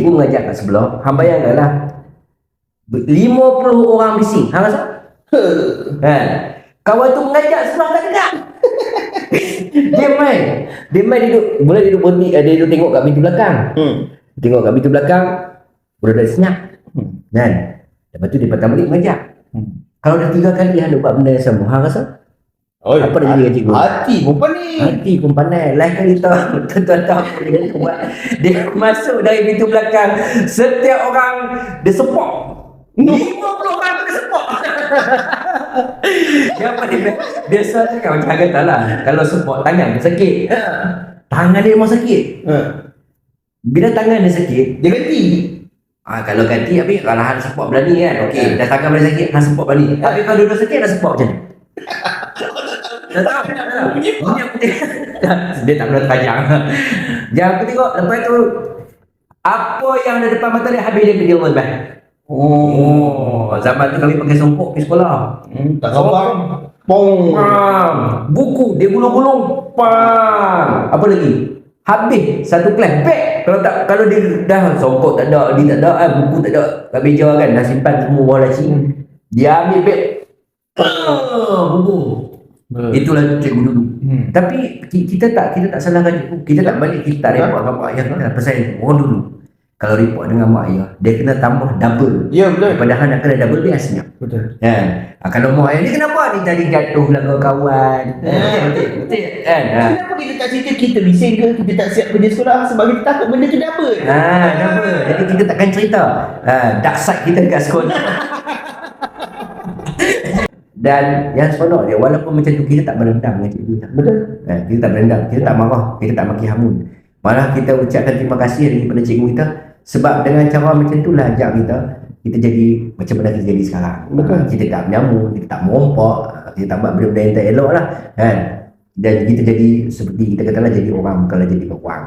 cikgu mengajar kat sebelah, hang bayangkanlah 50 orang bising. Hang rasa? Kan? Kawan tu mengajar sebelah kat dekat. Dia main duduk, boleh duduk berhenti, dia duduk tengok kat pintu belakang. Tengok kat pintu belakang, budak-budak senyap. Kan? Lepas tu dia patah balik mengajar. Kalau dah 3 kali hang buat benda yang sama, hang rasa? Apa dah jadi cikgu? Hati pun pandai. Hati pun pandai. Lain kali tuan-tuan tahu apa dia buat. Dia masuk dari pintu belakang, setiap orang dia sepok. 50 orang tu dia sepok. Dia apa dia? Biasa cakap macam kata lah. Kalau sepok tangan dia sakit. Tangan dia memang sakit. Bila tangan dia sakit, Dia ganti. kalau ganti habis kalau hang sepok berani kan. Okey, dah tangan boleh sakit, hang sepok berani. Tapi kalau dua sakit dah sepok macam ni. Dah tahu. Dia tak pernah terpanjang. Yang aku tengok lepas tu apa yang ada depan mata dia habis dia pergi Allah bang. Zaman tu kami pakai songkok pergi sekolah. Tak sabar. Pong. Buku dia gulung-gulung. Apa lagi? Habis satu kelas beg. Kalau dia dah songkok tak ada, dia tak ada, buku tak ada kat meja kan, dah simpan semua bawah laci. Dia ambil beg. Buku. Itulah cikgu dulu. Tapi kita tak salahkan cikgu. Kita tak balik, kita tak report dengan mak ayah kita pasal orang dulu. Kalau report dengan mak ayah, dia kena tambah double. Ya, betul. Padahal nak kena double dia senyap. Betul. Kalau mak ayah ni kenapa ni tadi jatuh lagu kawan. Betul kan? Kenapa kita tak cerita kita bising ke, kita tak siap kerja sekolah sebab kita takut benda tu double. Double. Jadi kita takkan cerita dark side kita dekat sekolah. Dan yang seronok dia, walaupun macam tu kita tak berendam dengan cikgu. Betul. Kita tak berendam, kita tak marah, kita tak maki hamun. Malah kita ucapkan terima kasih daripada cikgu kita. Sebab dengan cara macam tu lah ajak kita jadi macam mana kita jadi sekarang. Betul. Kita tak menyamuk, kita tak merompak, kita tak buat benda-benda yang tak elok lah kan. Dan kita jadi seperti kita katalah jadi orang bukanlah jadi orang.